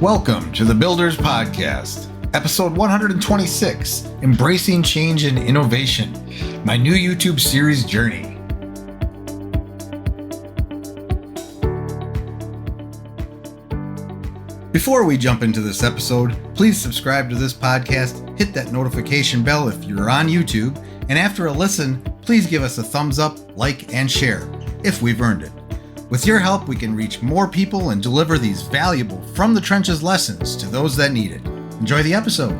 Welcome to the Builders Podcast, episode 126, Embracing Change and Innovation, my new YouTube series journey. Before we jump into this episode, please subscribe to this podcast, hit that notification bell if you're on YouTube, and after a listen, please give us a thumbs up, like, and share, if we've earned it. With your help, we can reach more people and deliver these valuable from the trenches lessons to those that need it. Enjoy the episode.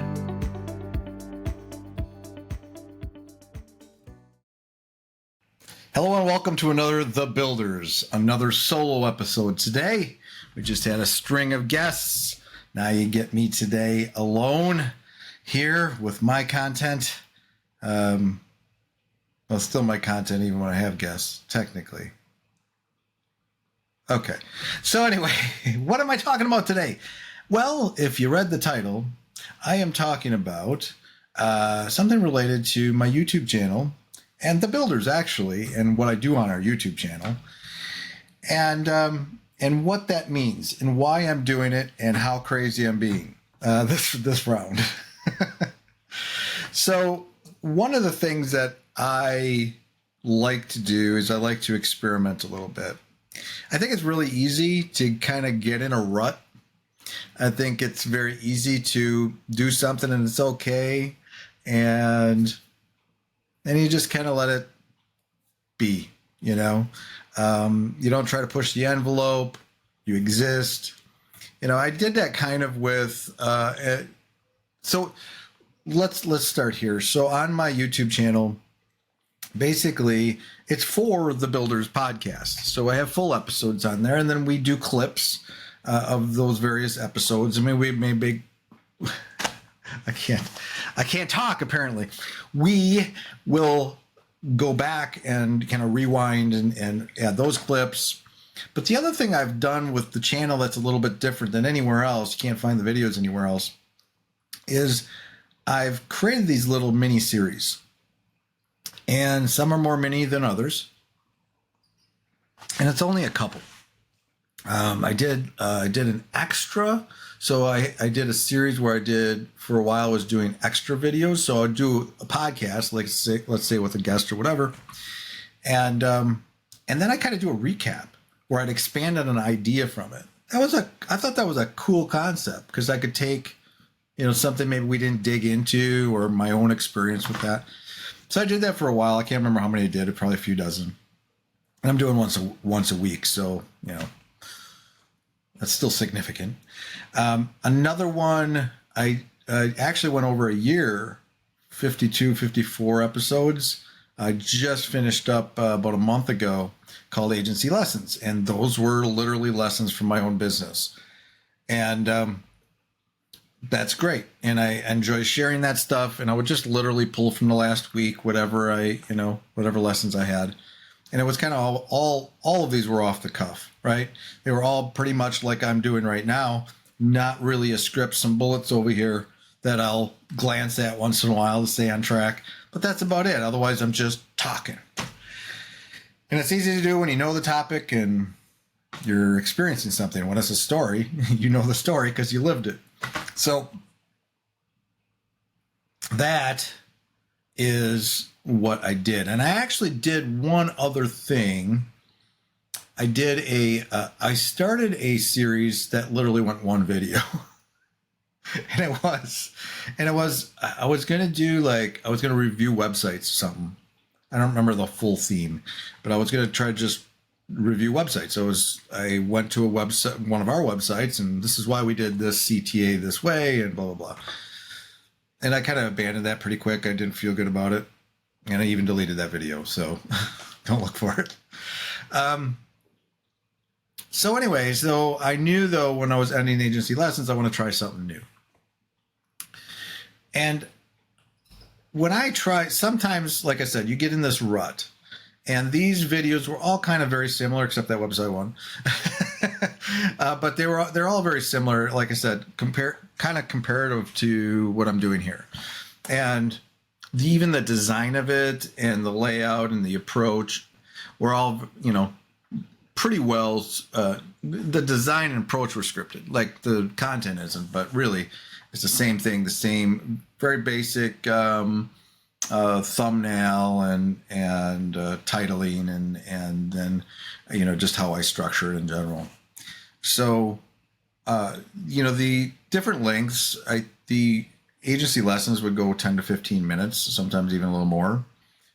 Hello and welcome to another The Builders, another solo episode. Today, we just had a string of guests. Now you get me today alone here with my content. Well, still my content even when I have guests, technically. Okay, so anyway, what am I talking about today? Well, if you read the title, I am talking about something related to my YouTube channel and the Builders, actually, and what I do on our YouTube channel, and what that means, and why I'm doing it, and how crazy I'm being this round. So one of the things that I like to do is I like to experiment a little bit. I think it's really easy to kind of get in a rut. I think it's very easy to do something and it's okay, and you just kind of let it be, you know. You don't try to push the envelope. You exist. You know, I did that kind of with. So let's start here. So on my YouTube channel, basically, it's for the Builders Podcast. So I have full episodes on there, and then we do clips of those various episodes. I mean, we may be. I can't talk. Apparently, we will go back and kind of rewind and add those clips. But the other thing I've done with the channel that's a little bit different than anywhere else, you can't find the videos anywhere else, is I've created these little mini series. And some are more mini than others. And it's only a couple. I did an extra. So I did a series where I did, for a while, I was doing extra videos. So I'd do a podcast, like let's say with a guest or whatever. And then I kind of do a recap where I'd expand on an idea from it. I thought that was a cool concept because I could take, something maybe we didn't dig into or my own experience with that. So I did that for a while. I can't remember how many I did. Probably a few dozen. And I'm doing once a week. So, that's still significant. Another one, I actually went over a year, 52, 54 episodes. I just finished up about a month ago called Agency Lessons. And those were literally lessons from my own business. And that's great. And I enjoy sharing that stuff. And I would just literally pull from the last week, whatever lessons I had. And it was kind of all of these were off the cuff, right? They were all pretty much like I'm doing right now. Not really a script, some bullets over here that I'll glance at once in a while to stay on track. But that's about it. Otherwise, I'm just talking. And it's easy to do when you know the topic and you're experiencing something. When it's a story, you know the story because you lived it. So that is what I did. And I actually did one other thing. I started a series that literally went one video. I was going to review websites or something. I don't remember the full theme, but I was going to try to just review websites. So I went to a website, one of our websites, and this is why we did this CTA this way and blah, blah, blah. And I kind of abandoned that pretty quick. I didn't feel good about it. And I even deleted that video. So don't look for it. So anyway, so I knew though, when I was ending Agency Lessons, I want to try something new. And when I try, sometimes, like I said, you get in this rut. And these videos were all kind of very similar, except that website one. But they're all very similar. Like I said, kind of comparative to what I'm doing here. And even the design of it and the layout and the approach were all, pretty well. The design and approach were scripted, like the content isn't, but really it's the same thing, the same very basic thumbnail and titling and then just how I structure it in general. So the different lengths, the agency lessons would go 10 to 15 minutes, sometimes even a little more,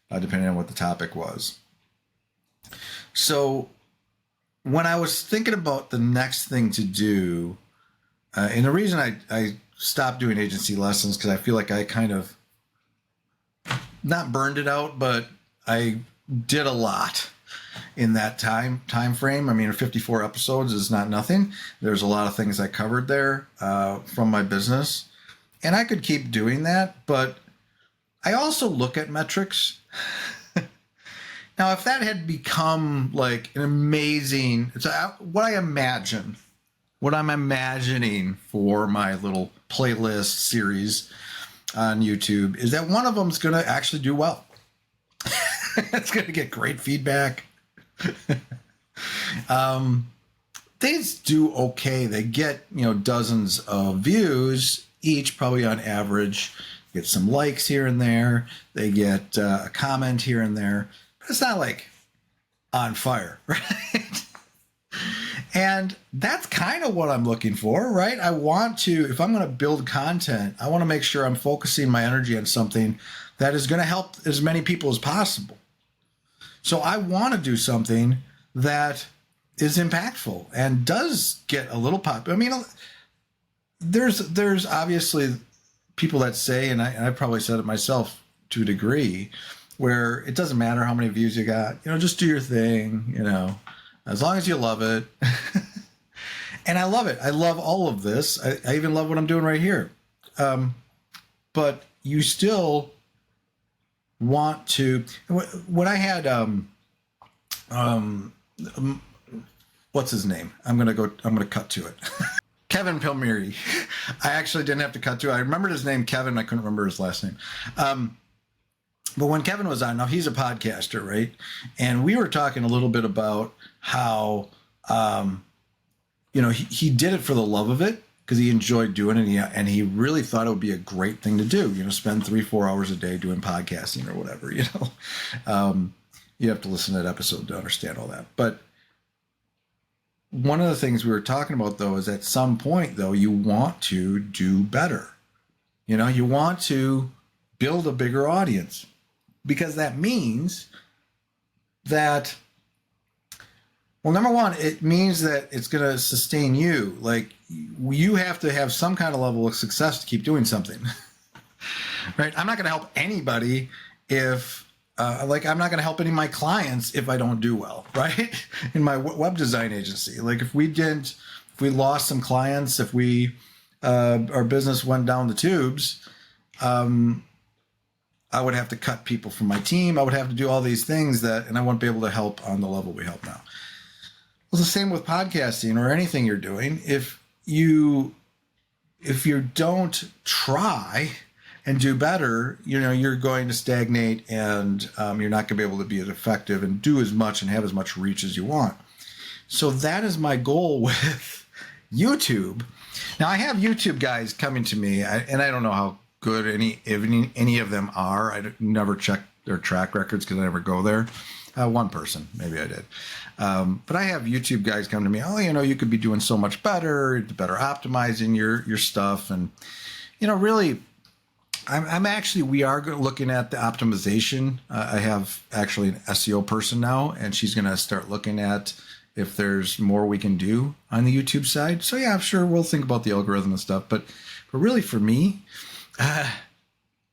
depending on what the topic was. So when I was thinking about the next thing to do, and the reason I stopped doing agency lessons, because I feel like I kind of not burned it out, but I did a lot in that time frame. I mean, 54 episodes is not nothing. There's a lot of things I covered there from my business, and I could keep doing that, but I also look at metrics. Now, if that had become like an amazing, it's what I'm imagining for my little playlist series on YouTube is that one of them is going to actually do well. It's going to get great feedback. They do okay. They get, dozens of views each, probably on average. Get some likes here and there. They get a comment here and there. But it's not like on fire, right? And that's kind of what I'm looking for, right? I want to, if I'm going to build content, I want to make sure I'm focusing my energy on something that is going to help as many people as possible. So I want to do something that is impactful and does get a little pop. I mean, there's obviously people that say, and I probably said it myself to a degree, where it doesn't matter how many views you got, just do your thing, as long as you love it. And I love it. I love all of this. I even love what I'm doing right here. But you still want to, when I had, what's his name? I'm going to cut to it. Kevin Palmieri. I actually didn't have to cut to it. I remembered his name, Kevin. I couldn't remember his last name. But when Kevin was on, now he's a podcaster, right? And we were talking a little bit about how, he did it for the love of it because he enjoyed doing it. And he really thought it would be a great thing to do, spend 3-4 hours a day doing podcasting or whatever, you have to listen to that episode to understand all that. But one of the things we were talking about, though, is at some point, though, you want to do better. You want to build a bigger audience, because that means that, well, number one, it means that it's going to sustain you. Like, you have to have some kind of level of success to keep doing something, right? I'm not going to help anybody if, I'm not going to help any of my clients if I don't do well, right? In my web design agency, like if we lost some clients, if our business went down the tubes, I would have to cut people from my team. I would have to do all these things and I wouldn't be able to help on the level we help now. Well, it's the same with podcasting or anything you're doing. If you don't try and do better, you're going to stagnate, and you're not going to be able to be as effective and do as much and have as much reach as you want. So that is my goal with YouTube. Now, I have YouTube guys coming to me, and I don't know how good any of them are. I never check their track records because I never go there. One person, maybe I did. But I have YouTube guys come to me, you could be doing so much better, better optimizing your stuff. And, really, we are looking at the optimization. I have actually an SEO person now, and she's going to start looking at if there's more we can do on the YouTube side. So yeah, I'm sure we'll think about the algorithm and stuff. But really for me, I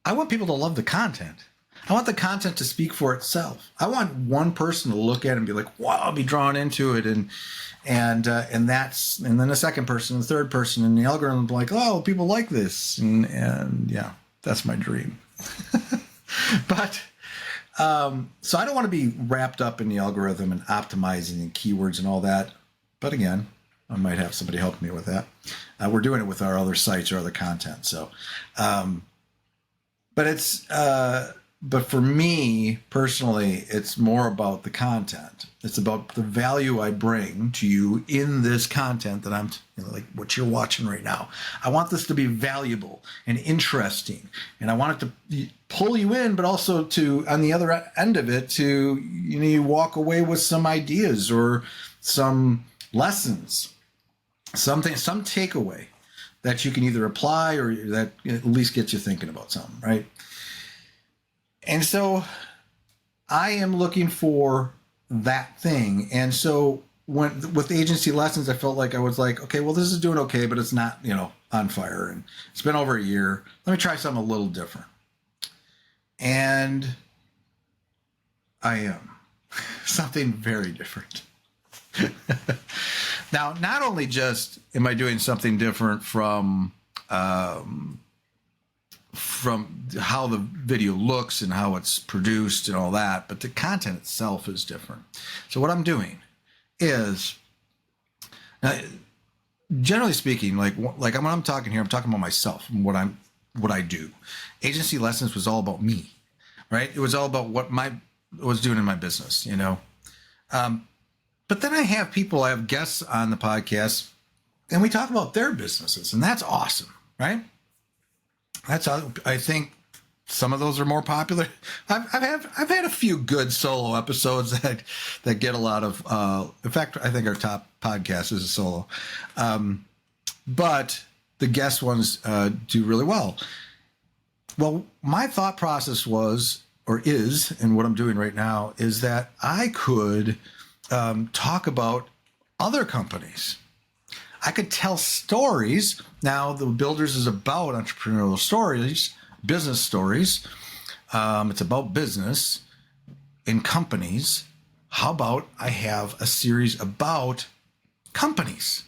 want people to love the content. I want the content to speak for itself. I want one person to look at it and be like, wow, I'll be drawn into it. And then the second person, the third person, and the algorithm will be like, oh, people like this. And yeah, that's my dream. But, so I don't want to be wrapped up in the algorithm and optimizing and keywords and all that. But again, I might have somebody help me with that. We're doing it with our other sites or other content. So, but it's, But for me personally, it's more about the content. It's about the value I bring to you in this content that I'm, like what you're watching right now. I want this to be valuable and interesting, and I want it to pull you in, but also to, on the other end of it, to, you walk away with some ideas or some lessons, some takeaway that you can either apply or that at least gets you thinking about something, right? And so I am looking for that thing. And so with agency lessons, I felt like I was like, okay, well, this is doing okay, but it's not, on fire. And it's been over a year. Let me try something a little different. And I am something very different. Now, not only just am I doing something different from how the video looks and how it's produced and all that, but the content itself is different. So what I'm doing is, generally speaking, like when I'm talking here, I'm talking about myself and what I do. Agency lessons was all about me, right? It was all about what I was doing in my business, but then I have guests on the podcast, and we talk about their businesses, and that's awesome, right? I think some of those are more popular. I've had a few good solo episodes that get a lot of. In fact, I think our top podcast is a solo, but the guest ones do really well. Well, my thought process was, or is, and what I'm doing right now is that I could talk about other companies. I could tell stories. Now, the Builders is about entrepreneurial stories, business stories. It's about business in companies. How about I have a series about companies,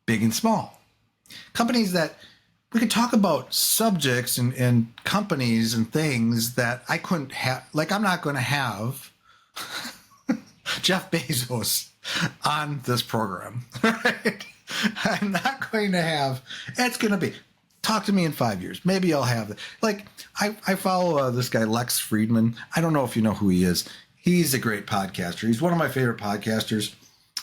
big and small. Companies that we could talk about subjects and companies and things that I couldn't have. Like, I'm not going to have Jeff Bezos on this program, right? I'm not going to have, it's going to be, talk to me in 5 years. Maybe I'll have it. Like, I follow this guy, Lex Friedman. I don't know if you know who he is. He's a great podcaster. He's one of my favorite podcasters.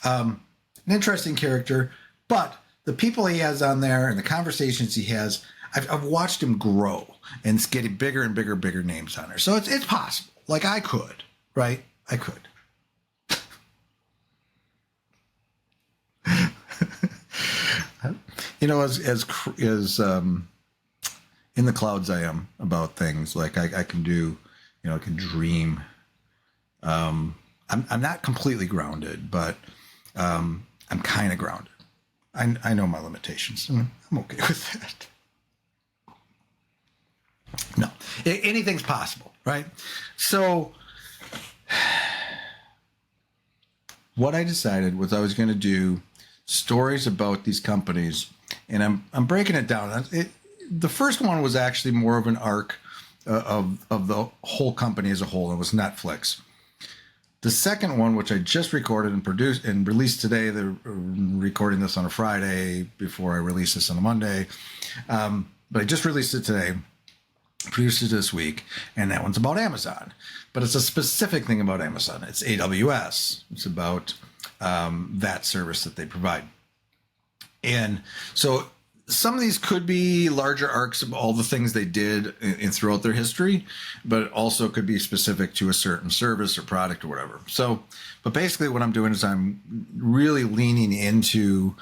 An interesting character, but the people he has on there and the conversations he has, I've watched him grow and it's getting bigger and bigger names on there. So it's possible. Like, I could, right? I could. As in the clouds I am about things. Like I can do, I can dream. I'm not completely grounded, but I'm kind of grounded. I know my limitations, and I'm okay with that. No, anything's possible, right? So what I decided was I was going to do stories about these companies, and I'm breaking it down. The first one was actually more of an arc of the whole company as a whole. It was Netflix. The second one, which I just recorded and produced and released today, they're recording this on a Friday before I release this on a Monday, but I just released it today, produced it this week, and that one's about Amazon. But it's a specific thing about Amazon. It's AWS. It's about that service that they provide. And so some of these could be larger arcs of all the things they did in throughout their history, but it also could be specific to a certain service or product or whatever. So, but basically what I'm doing is I'm really leaning into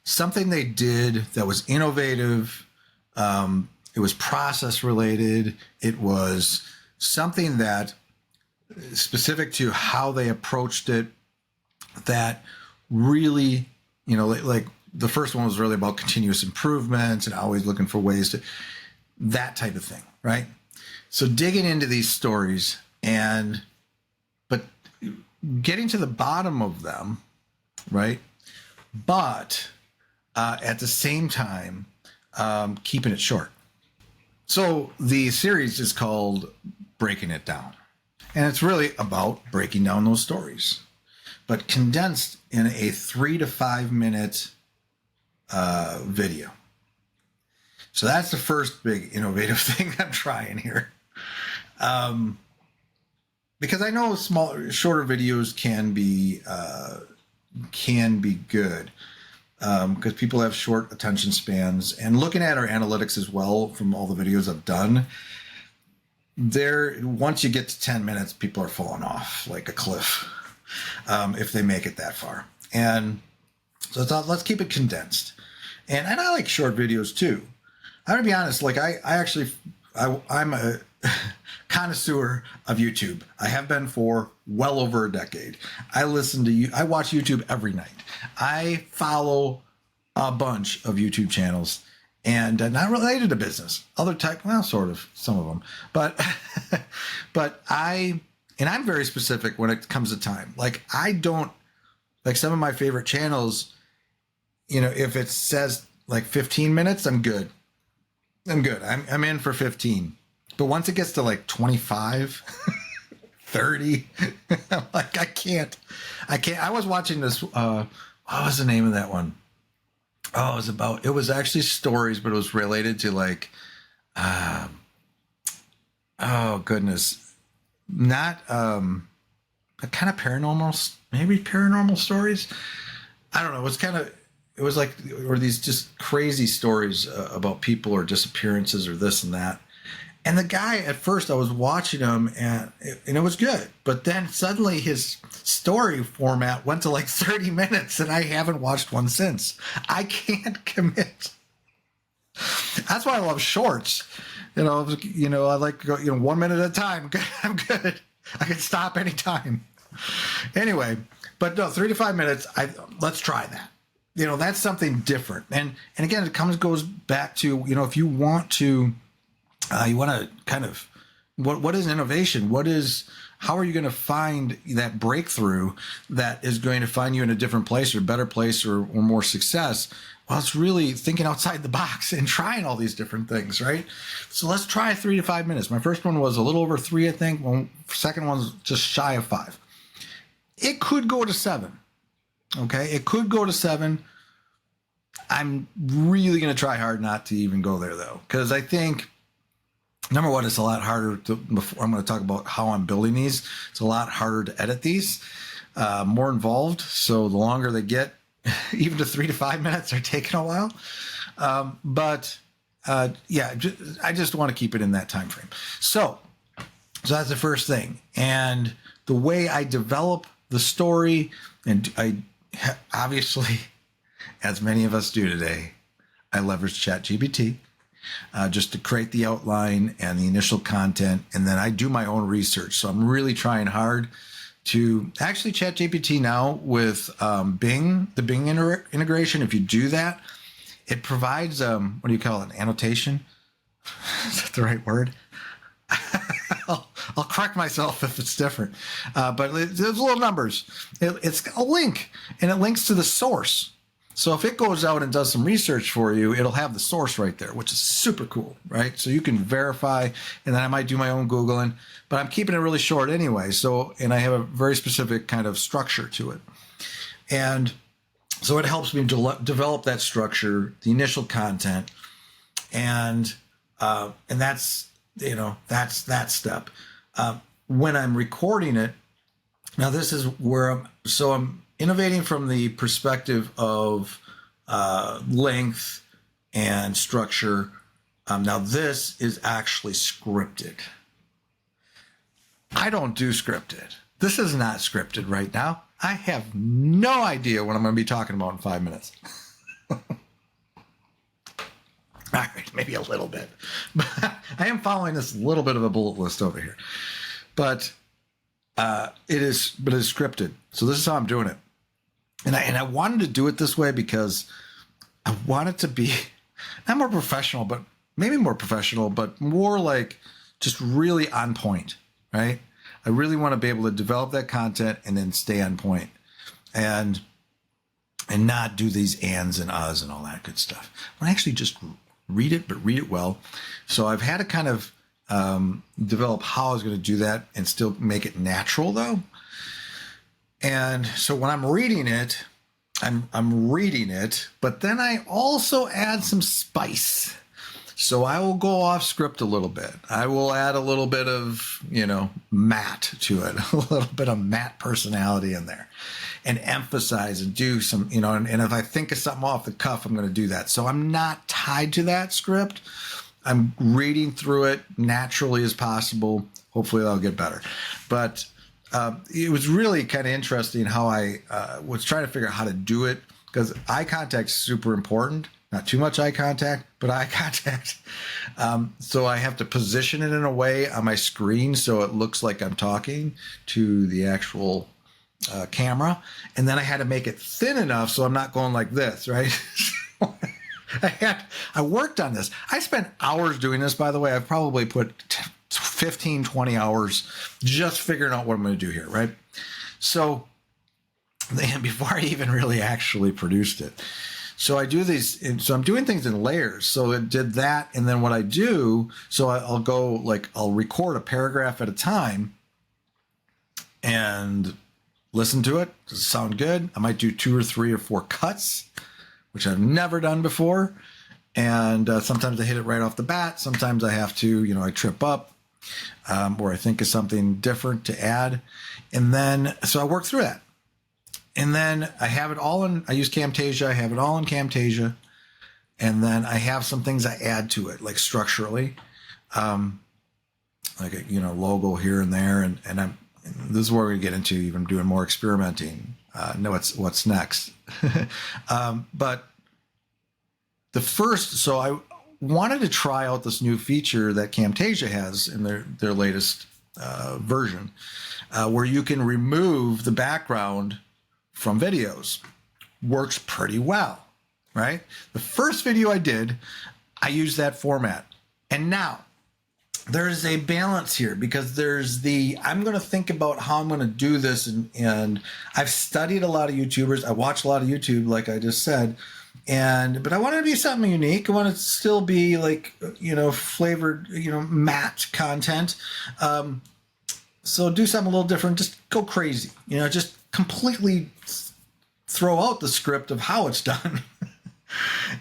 something they did that was innovative. It was process related. It was something that specific to how they approached it, that really, like the first one was really about continuous improvement and always looking for ways to, that type of thing, right? So digging into these stories but getting to the bottom of them, right? But at the same time, keeping it short. So the series is called Breaking It Down. And it's really about breaking down those stories, but condensed in a 3 to 5 minute video. So that's the first big innovative thing I'm trying here. Because I know shorter videos can be good, because people have short attention spans. And looking at our analytics as well from all the videos I've done, once you get to 10 minutes, people are falling off like a cliff, if they make it that far. And so I thought, let's keep it condensed. And I like short videos too. I'm gonna be honest, like I'm a connoisseur of YouTube. I have been for well over a decade. I watch YouTube every night. I follow a bunch of YouTube channels, and not related to business. Other type, well, sort of, some of them. But I'm very specific when it comes to time. Like I don't, like some of my favorite channels, if it says like 15 minutes, I'm good. I'm in for 15. But once it gets to like 25, 30, I'm like, I can't. I was watching this, what was the name of that one? Oh, it was actually stories, but it was related to like, oh goodness, not, a kind of maybe paranormal stories. I don't know. It was like, or these just crazy stories about people or disappearances or this and that. And the guy, at first I was watching him and it was good. But then suddenly his story format went to like 30 minutes and I haven't watched one since. I can't commit. That's why I love shorts. I like to go, 1 minute at a time. I'm good. I can stop anytime. Anyway, but no, 3 to 5 minutes. Let's try that. That's something different. And again, it goes back to, if you want to, kind of, what is innovation? How are you going to find that breakthrough that is going to find you in a different place or better place or more success? Well, it's really thinking outside the box and trying all these different things, right? So let's try 3 to 5 minutes. My first one was a little over 3, I think. Second one's just shy of 5. It could go to 7. Okay, it could go to 7. I'm really going to try hard not to even go there, though, because I think, number one, it's a lot harder before I'm going to talk about how I'm building these. It's a lot harder to edit these, more involved. So the longer they get, even to 3 to 5 minutes, are taking a while. Yeah, I just want to keep it in that time frame. So that's the first thing. And the way I develop the story, and I obviously, as many of us do today, I leverage ChatGPT just to create the outline and the initial content. And then I do my own research. So I'm really trying hard to actually ChatGPT now with Bing, the Bing integration. If you do that, it provides, what do you call it, an annotation? Is that the right word? I'll correct myself if it's different. But there's little numbers. It's a link, and it links to the source. So if it goes out and does some research for you, it'll have the source right there, which is super cool, right? So you can verify, and then I might do my own Googling, but I'm keeping it really short anyway. And I have a very specific kind of structure to it. And so it helps me develop that structure, the initial content, and that's, that's that step. When I'm recording it, now this is where I'm innovating from the perspective of length and structure. Now this is actually scripted. I don't do scripted. This is not scripted right now. I have no idea what I'm going to be talking about in 5 minutes. All right, maybe a little bit. But I am following this little bit of a bullet list over here. But it is scripted. So this is how I'm doing it. And I wanted to do it this way because I want it to be not more professional, but maybe more professional, but more like just really on point, right? I really want to be able to develop that content and then stay on point and not do these ands and uhs and all that good stuff. I actually just read it, but read it well. So I've had to kind of develop how I was going to do that and still make it natural though. And so when I'm reading it, I'm reading it, but then I also add some spice. So I will go off script a little bit. I will add a little bit of, Matt to it, a little bit of Matt personality in there, and emphasize and do some, and if I think of something off the cuff, I'm going to do that. So I'm not tied to that script. I'm reading through it naturally as possible. Hopefully that'll get better. But it was really kind of interesting how I was trying to figure out how to do it, because eye contact is super important. Not too much eye contact, but eye contact. So I have to position it in a way on my screen so it looks like I'm talking to the actual camera. And then I had to make it thin enough so I'm not going like this, right? I worked on this. I spent hours doing this, by the way. I've probably put 15, 20 hours just figuring out what I'm going to do here, right? So before I even really actually produced it. So I do these, so I'm doing things in layers. So it did that. And then what I do, so I'll go I'll record a paragraph at a time and listen to it. Does it sound good? I might do 2 or 3 or 4 cuts, which I've never done before. And sometimes I hit it right off the bat. Sometimes I have to, I trip up or I think of something different to add. And then, so I work through that. And then I have it all I use Camtasia. I have it all in Camtasia. And then I have some things I add to it, like structurally, like a, logo here and there. And this is where we get into even doing more experimenting. Know what's next. But so I wanted to try out this new feature that Camtasia has in their latest version, where you can remove the background from videos. Works pretty well, right? The first video I did, I used that format. And now there's a balance here, because I'm going to think about how I'm going to do this. And I've studied a lot of YouTubers. I watch a lot of YouTube, like I just said. But I want it to be something unique. I want it to still be flavored, matte content. So do something a little different. Just go crazy, just completely throw out the script of how it's done.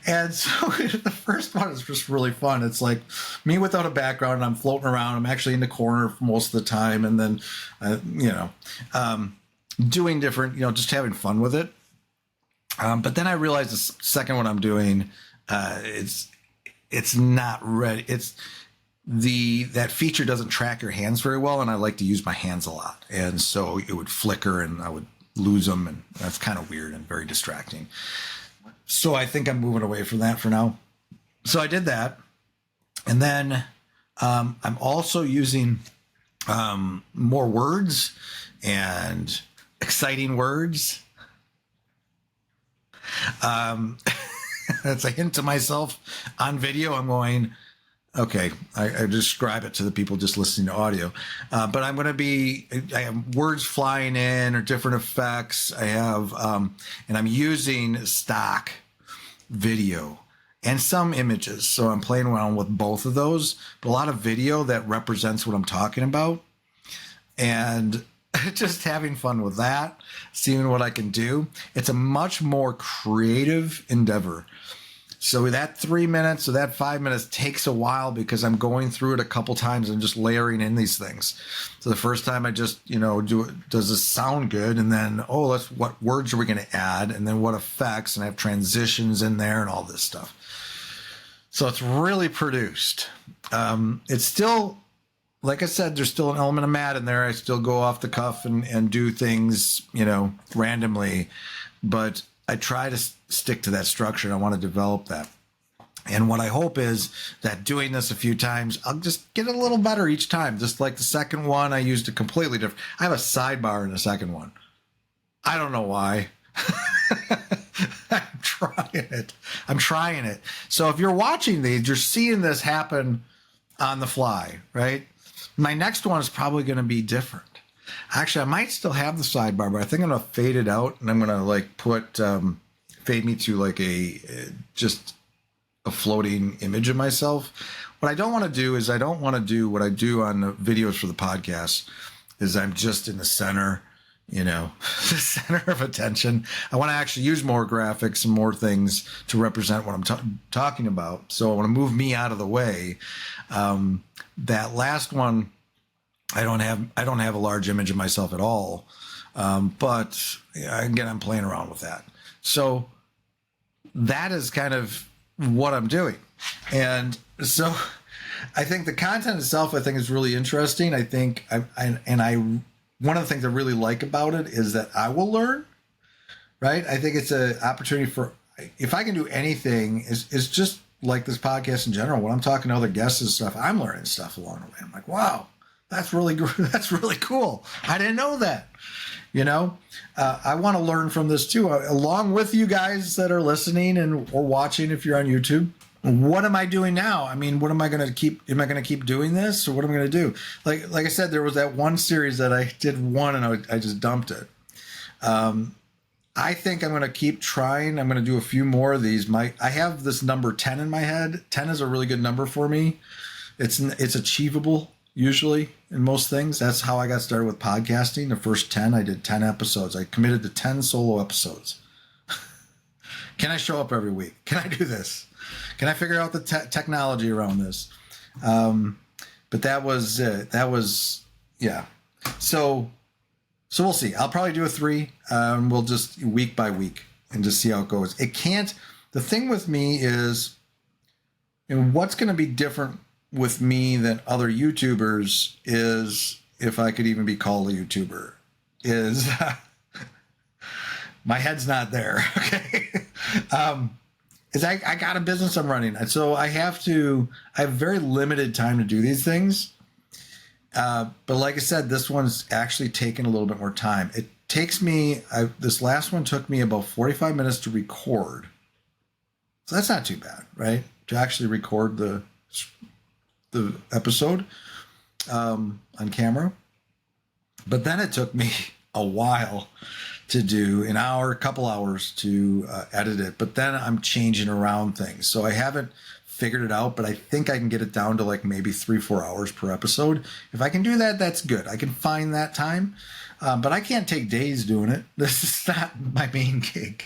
And so the first one is just really fun. It's like me without a background. I'm floating around. I'm actually in the corner for most of the time. And then, doing different, just having fun with it. But then I realized the second one I'm doing, it's not ready. That feature doesn't track your hands very well, and I like to use my hands a lot, and so it would flicker and I would lose them, and that's kind of weird and very distracting. So I think I'm moving away from that for now. So I did that, and then I'm also using more words and exciting words. That's a hint to myself on video. I'm going, okay, I describe it to the people just listening to audio. But I have words flying in or different effects. I have, and I'm using stock video and some images. So I'm playing around with both of those, but a lot of video that represents what I'm talking about. And just having fun with that, seeing what I can do. It's a much more creative endeavor. So that 3 minutes or that 5 minutes takes a while, because I'm going through it a couple times and just layering in these things. So the first time I just, do it, does this sound good? And then, what words are we going to add? And then what effects? And I have transitions in there and all this stuff. So it's really produced. It's still, like I said, there's still an element of Matt in there. I still go off the cuff and do things, randomly, but I try to stick to that structure, and I want to develop that. And what I hope is that doing this a few times, I'll just get a little better each time. Just like the second one, I used a completely different. I have a sidebar in the second one. I don't know why. I'm trying it. So if you're watching these, you're seeing this happen on the fly, right? My next one is probably going to be different. Actually, I might still have the sidebar, but I think I'm going to fade it out, and I'm going to put fade me to just a floating image of myself. What I don't want to do is I don't want to do what I do on the videos for the podcast, is I'm just in the center the center of attention. I want to actually use more graphics and more things to represent what I'm talking about. So I want to move me out of the way. That last one, I don't have a large image of myself at all. But again, I'm playing around with that. So that is kind of what I'm doing. And so I think the content itself, I think, is really interesting. I think one of the things I really like about it is that I will learn, right? I think it's an opportunity for, if I can do anything, is just like this podcast in general. When I'm talking to other guests and stuff, I'm learning stuff along the way. I'm like, wow, that's really cool. I didn't know that. I want to learn from this too, along with you guys that are listening or watching. If you're on YouTube, what am I doing now? I mean, what am I going to keep? Am I going to keep doing this, or what am I going to do? Like I said, there was that one series that I did one and I just dumped it. I think I'm going to keep trying. I'm going to do a few more of these. I have this number 10 in my head. 10 is a really good number for me. It's achievable. Usually in most things. That's how I got started with podcasting. The first 10, I did 10 episodes. I committed to 10 solo episodes. Can I show up every week? Can I do this? Can I figure out the technology around this? But that was it. Yeah. So we'll see. I'll probably do a 3. We'll just week by week and just see how it goes. The thing with me is, what's going to be different with me than other YouTubers is, if I could even be called a YouTuber, is my head's not there. Okay. Is I got a business I'm running. And so I have very limited time to do these things. But like I said, this one's actually taken a little bit more time. It takes me, this last one took me about 45 minutes to record. So that's not too bad, right? To actually record the episode on camera. But then it took me a while to do, an hour, a couple hours to edit it. But then I'm changing around things. So I haven't figured it out, but I think I can get it down to like maybe 3-4 hours per episode. If I can do that, that's good. I can find that time. But I can't take days doing it. This is not my main gig.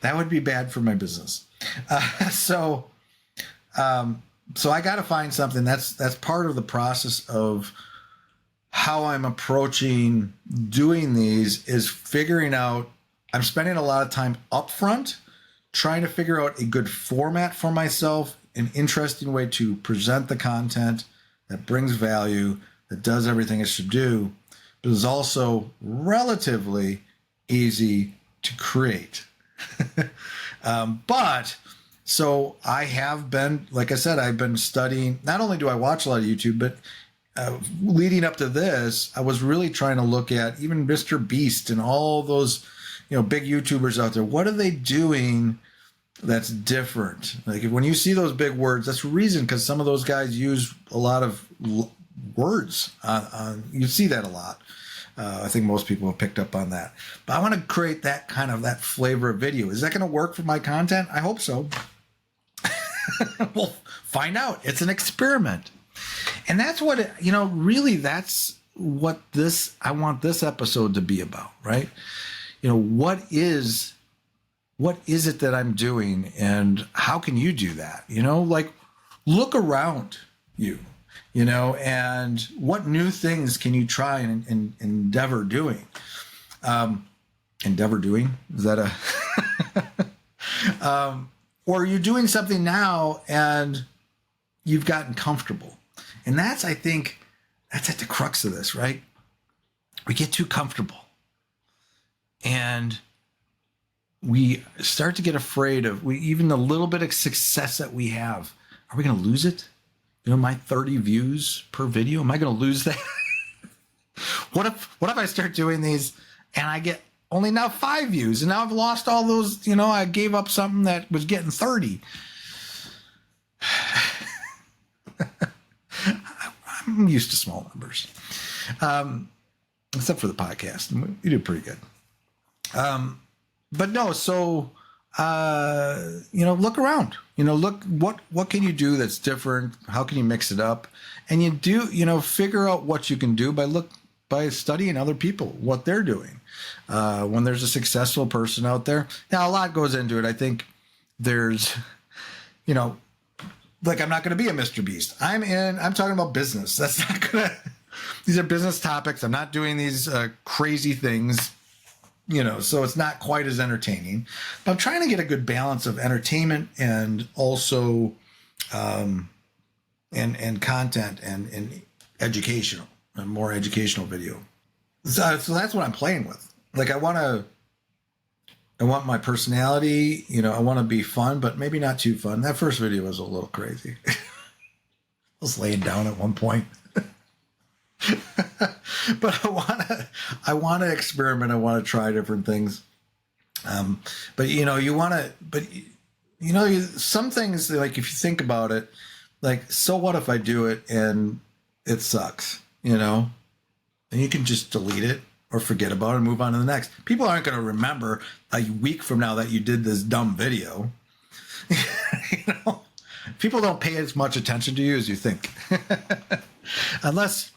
That would be bad for my business. So I got to find something. That's part of the process of how I'm approaching doing these, is figuring out, I'm spending a lot of time up front trying to figure out a good format for myself, an interesting way to present the content that brings value, that does everything it should do, but is also relatively easy to create. So I have been, like I said, I've been studying. Not only do I watch a lot of YouTube, but leading up to this, I was really trying to look at even Mr. Beast and all those, big YouTubers out there. What are they doing that's different? Like when you see those big words, that's the reason, because some of those guys use a lot of words. You see that a lot. I think most people have picked up on that. But I want to create that kind of that flavor of video. Is that going to work for my content? I hope so. We'll find out. It's an experiment. And that's what, really that's what I want this episode to be about, right? What is it that I'm doing, and how can you do that? Like look around you, and what new things can you try and endeavor doing? Endeavor doing? Is that or you're doing something now and you've gotten comfortable. And I think that's at the crux of this, right? We get too comfortable and we start to get afraid of even the little bit of success that we have. Are we going to lose it? My 30 views per video, am I going to lose that? What if I start doing these and I get only now 5 views, and now I've lost all those, I gave up something that was getting 30. I'm used to small numbers, except for the podcast. You do pretty good. But no, so, look around, look, what can you do that's different? How can you mix it up? And you do, figure out what you can do by by studying other people, what they're doing. When there's a successful person out there, now a lot goes into it. I think there's, like, I'm not going to be a Mr. Beast. I'm talking about business. That's not going to, these are business topics. I'm not doing these crazy things, so it's not quite as entertaining. But I'm trying to get a good balance of entertainment and also and content and educational and more educational video. So that's what I'm playing with. Like, I want my personality, I want to be fun, but maybe not too fun. That first video was a little crazy. I was laying down at one point. But I want to experiment. I want to try different things. But some things, like, if you think about it, like, so what if I do it and it sucks, and you can just delete it or forget about it and move on to the next. People aren't going to remember a week from now that you did this dumb video. People don't pay as much attention to you as you think. unless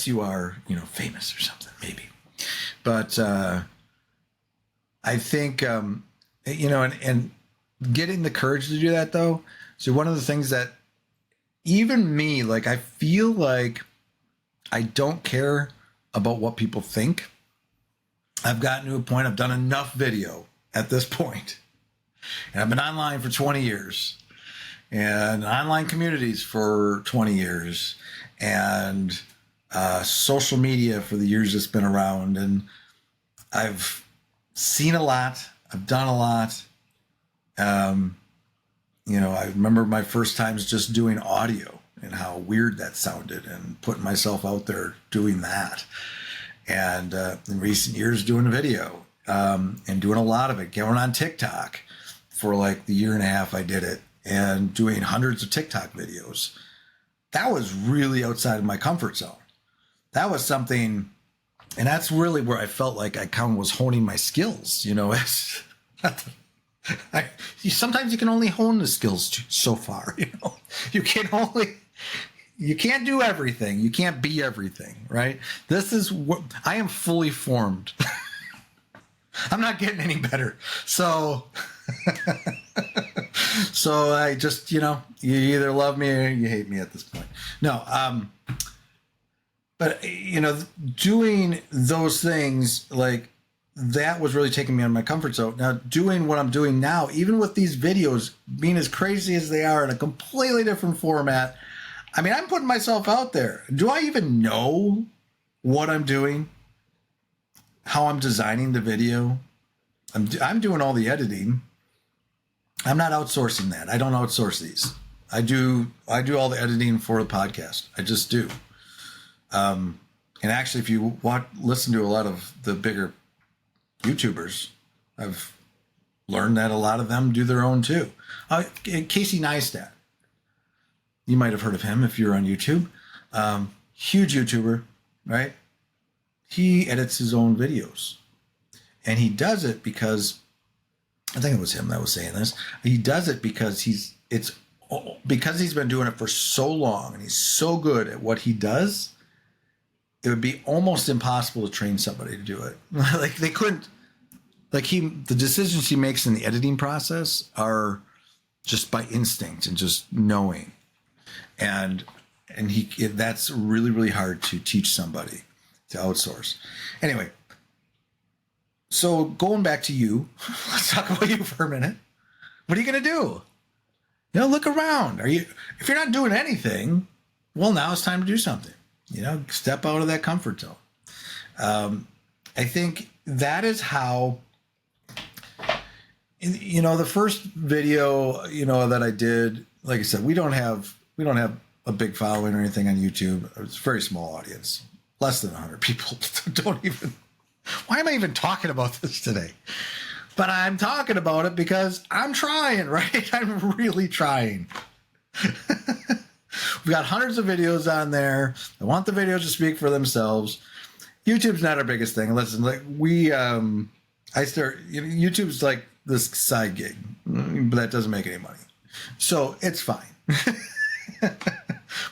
you are, famous or something, maybe. But I think, and getting the courage to do that, though. So one of the things that even me, like, I feel like I don't care about what people think. I've gotten to a point, I've done enough video at this point, and I've been online for 20 years and online communities for 20 years and social media for the years it's been around. And I've seen a lot. I've done a lot. I remember my first times just doing audio and how weird that sounded and putting myself out there doing that. And in recent years, doing video and doing a lot of it, going on TikTok for like the year and a half I did it, and doing hundreds of TikTok videos. That was really outside of my comfort zone. That was something, and that's really where I felt like I kind of was honing my skills, sometimes you can only hone the skills so far, you can't do everything. You can't be everything, right? This is what I am, fully formed. I'm not getting any better. So I just, you either love me or you hate me at this point. No. But doing those things, like, that was really taking me out of my comfort zone. Now, doing what I'm doing now, even with these videos being as crazy as they are in a completely different format, I mean, I'm putting myself out there. Do I even know what I'm doing? How I'm designing the video? I'm doing all the editing. I'm not outsourcing that. I don't outsource these. I do all the editing for the podcast. I just do. And actually, if you listen to a lot of the bigger YouTubers, I've learned that a lot of them do their own too. Casey Neistat, you might have heard of him if you're on YouTube. Huge YouTuber, right? He edits his own videos, and he does it because, I think it was him that was saying this. He does it because he's been doing it for so long and he's so good at what he does. It would be almost impossible to train somebody to do it. Like, they couldn't, the decisions he makes in the editing process are just by instinct and just knowing. And that's really, really hard to teach somebody to outsource. Anyway, so going back to you, let's talk about you for a minute. What are you going to do? Look around. If you're not doing anything, well, now it's time to do something. Step out of that comfort zone. I think that is how, the first video, that I did, like I said, we don't have a big following or anything on YouTube. It's a very small audience, less than 100 people. Why am I even talking about this today? But I'm talking about it because I'm trying, right? I'm really trying. We've got hundreds of videos on there. I want the videos to speak for themselves. YouTube's not our biggest thing. Listen, like, YouTube's like this side gig, but that doesn't make any money. So it's fine.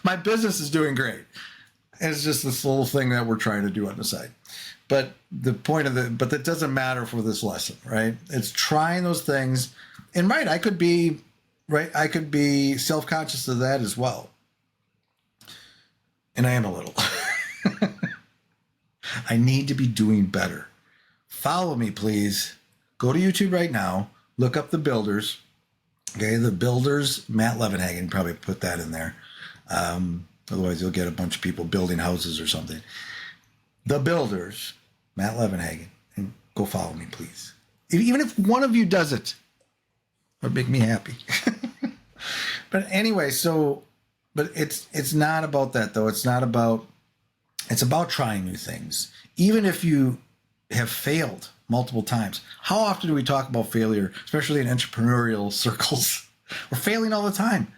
My business is doing great. It's just this little thing that we're trying to do on the side. But the point of but that doesn't matter for this lesson, right? It's trying those things. And I could be self-conscious of that as well. And I am a little. I need to be doing better. Follow me, please. Go to YouTube right now. Look up The Builders. Okay, The Builders, Matt Levenhagen, probably put that in there. Otherwise, you'll get a bunch of people building houses or something. The Builders, Matt Levenhagen. And go follow me, please. Even if one of you does it, it would make me happy. But anyway, but it's not about that, though. It's about trying new things. Even if you have failed multiple times. How often do we talk about failure, especially in entrepreneurial circles? We're failing all the time.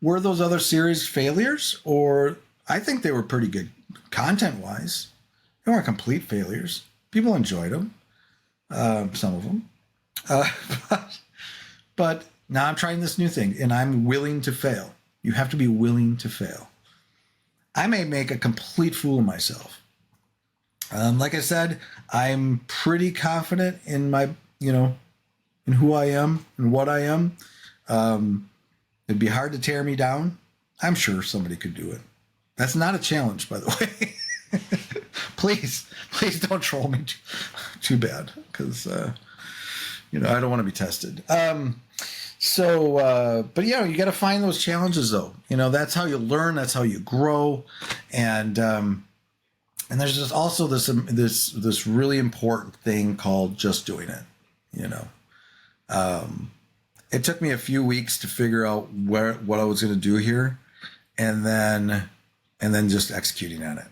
Were those other series failures? Or I think they were pretty good content-wise. They weren't complete failures. People enjoyed them, some of them. But now I'm trying this new thing, and I'm willing to fail. You have to be willing to fail. I may make a complete fool of myself. Like I said, I'm pretty confident in my, in who I am and what I am. It'd be hard to tear me down. I'm sure somebody could do it. That's not a challenge, by the way. Please don't troll me too bad, because, I don't want to be tested. But you got to find those challenges, though. That's how you learn. That's how you grow. And there's just also this really important thing called just doing it. It took me a few weeks to figure out what I was going to do here, and then just executing on it.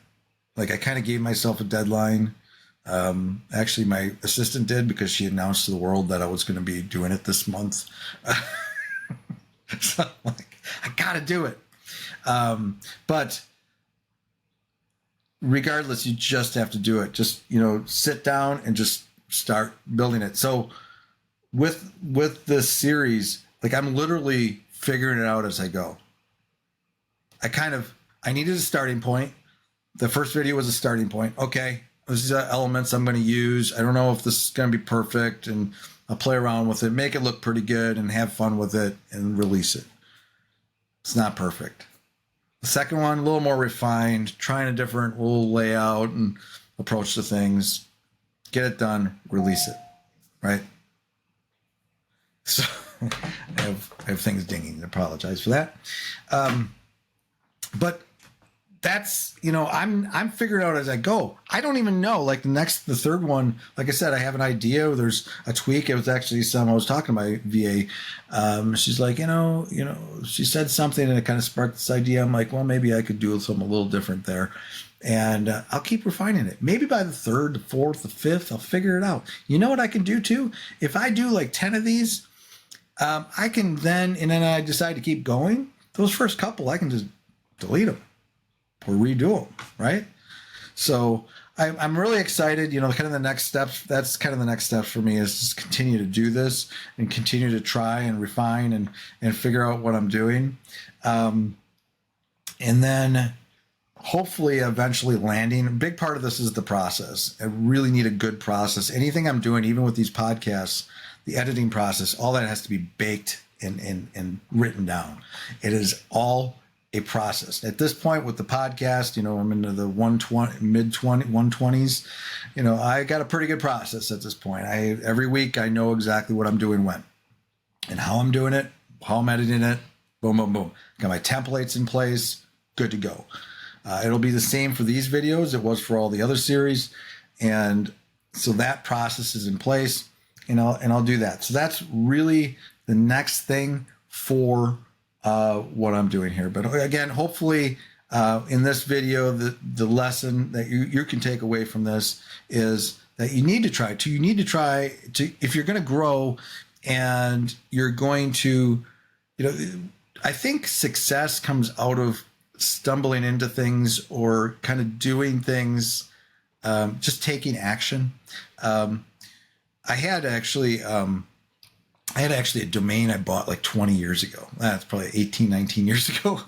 Like, I kind of gave myself a deadline. Actually, my assistant did, because she announced to the world that I was going to be doing it this month. So I'm like, I got to do it. But regardless, you just have to do it. Just, sit down and just start building it. So with this series, like, I'm literally figuring it out as I go. I needed a starting point. The first video was a starting point. Okay, these are elements I'm going to use. I don't know if this is going to be perfect, and I'll play around with it, make it look pretty good, and have fun with it, and release it. It's not perfect. The second one, a little more refined, trying a different little layout and approach to things. Get it done, release it, right? So I have things dinging. I apologize for that. But that's, I'm figuring out as I go. I don't even know, like the third one, like I said, I have an idea. There's a tweak. It was actually I was talking to my VA. She's like, she said something and it kind of sparked this idea. I'm like, well, maybe I could do something a little different there. And I'll keep refining it. Maybe by the third, the fourth, the fifth, I'll figure it out. You know what I can do too? If I do like 10 of these, I can then I decide to keep going. Those first couple, I can just delete them or redo them, right? So I'm really excited. Kind of the next steps. That's kind of the next steps for me, is just continue to do this and continue to try and refine and figure out what I'm doing, and then hopefully eventually landing. A big part of this is the process. I really need a good process. Anything I'm doing, even with these podcasts, the editing process, all that has to be baked and written down. It is all a process. At this point with the podcast, I'm into the 120s. I got a pretty good process at this point. Every week I know exactly what I'm doing when and how I'm doing it, how I'm editing it. Boom, boom, boom. Got my templates in place. Good to go. It'll be the same for these videos. It was for all the other series. And so that process is in place, and I'll do that. So that's really the next thing for what I'm doing here. But again, hopefully in this video, the lesson that you can take away from this is that you need to try to, if you're going to grow and you're going to, I think success comes out of stumbling into things or kind of doing things, just taking action. I had actually a domain I bought like 20 years ago. That's probably 18, 19 years ago.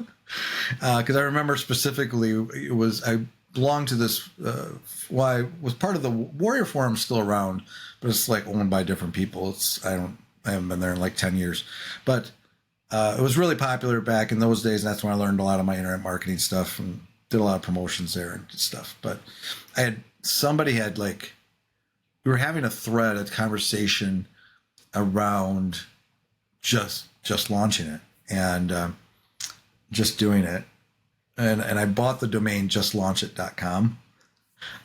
Because I remember specifically, I belonged to this. I was part of the Warrior Forum, still around, but it's like owned by different people. I haven't been there in like 10 years, but it was really popular back in those days. And that's when I learned a lot of my internet marketing stuff and did a lot of promotions there and stuff. But we were having a conversation around just launching it and just doing it. And I bought the domain justlaunchit.com.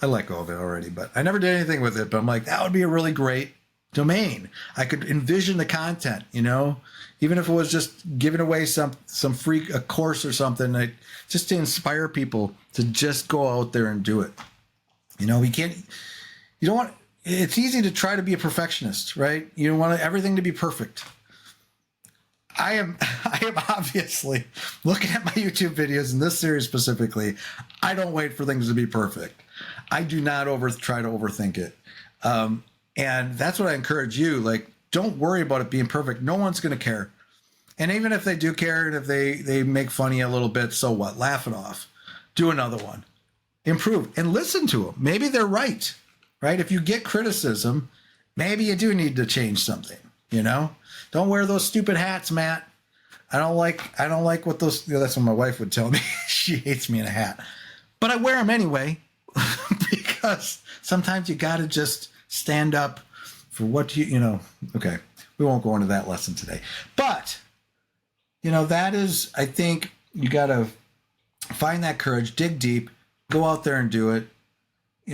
I let go of it already, but I never did anything with it. But I'm like, that would be a really great domain. I could envision the content, even if it was just giving away some free a course or something, just to inspire people to just go out there and do it. It's easy to try to be a perfectionist, right? You don't want everything to be perfect. I am obviously looking at my YouTube videos in this series specifically. I don't wait for things to be perfect. I do not try to overthink it. And that's what I encourage you. Like, don't worry about it being perfect. No one's going to care. And even if they do care, and if they make fun of you a little bit, so what? Laugh it off. Do another one. Improve and listen to them. Maybe they're right? If you get criticism, maybe you do need to change something, Don't wear those stupid hats, Matt. I don't like what those, that's what my wife would tell me. She hates me in a hat. But I wear them anyway because sometimes you got to just stand up for what okay, we won't go into that lesson today. But, that is, I think you got to find that courage, dig deep, go out there and do it,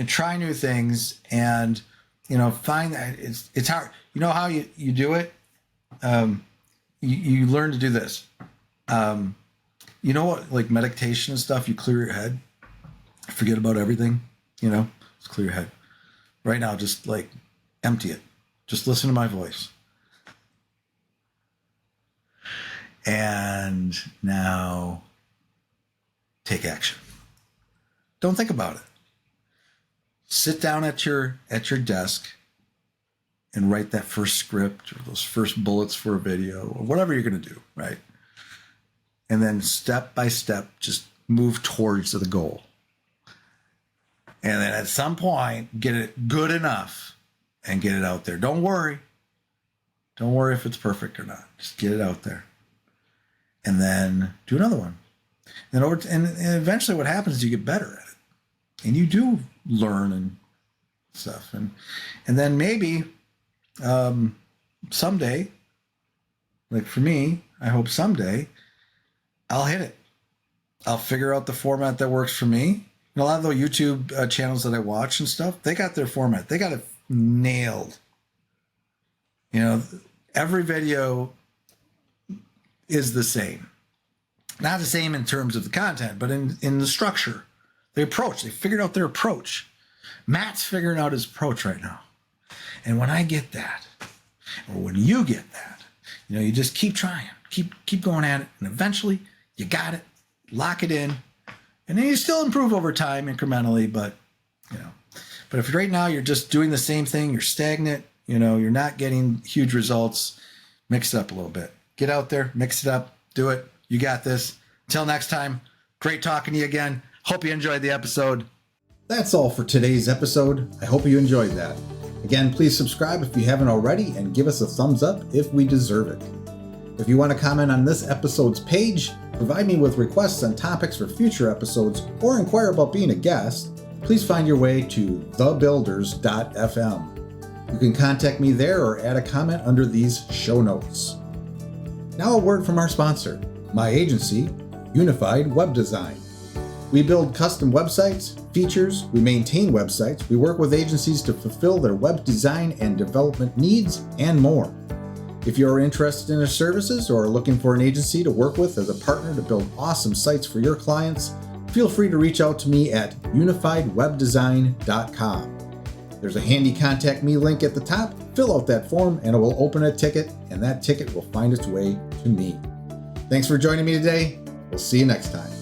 try new things, and, find that it's hard. You know how you do it? You learn to do this. What, like meditation and stuff, you clear your head, forget about everything, just clear your head. Right now, just like empty it. Just listen to my voice. And now take action. Don't think about it. Sit down at your desk and write that first script or those first bullets for a video or whatever you're going to do, right? And then step by step, just move towards the goal. And then at some point, get it good enough and get it out there. Don't worry. Don't worry if it's perfect or not. Just get it out there. And then do another one. And eventually what happens is you get better at it. And you do learn and stuff. And then maybe someday, like for me, I hope someday I'll hit it. I'll figure out the format that works for me. And a lot of the YouTube channels that I watch and stuff, they got their format. They got it nailed. Every video is the same. Not the same in terms of the content, but in the structure, the approach. They figured out their approach. Matt's figuring out his approach right now. And when I get that, or when you get that, you just keep trying, keep going at it, and eventually you got it, lock it in, and then you still improve over time incrementally, but if right now you're just doing the same thing, you're stagnant, you're not getting huge results, mix it up a little bit. Get out there, mix it up, do it. You got this. Until next time, great talking to you again. Hope you enjoyed the episode. That's all for today's episode. I hope you enjoyed that. Again, please subscribe if you haven't already and give us a thumbs up if we deserve it. If you want to comment on this episode's page, provide me with requests on topics for future episodes, or inquire about being a guest, please find your way to thebuilders.fm. You can contact me there or add a comment under these show notes. Now a word from our sponsor, my agency, Unified Web Design. We build custom websites, features, we maintain websites, we work with agencies to fulfill their web design and development needs, and more. If you are interested in our services or are looking for an agency to work with as a partner to build awesome sites for your clients, feel free to reach out to me at unifiedwebdesign.com. There's a handy contact me link at the top. Fill out that form and it will open a ticket, and that ticket will find its way to me. Thanks for joining me today. We'll see you next time.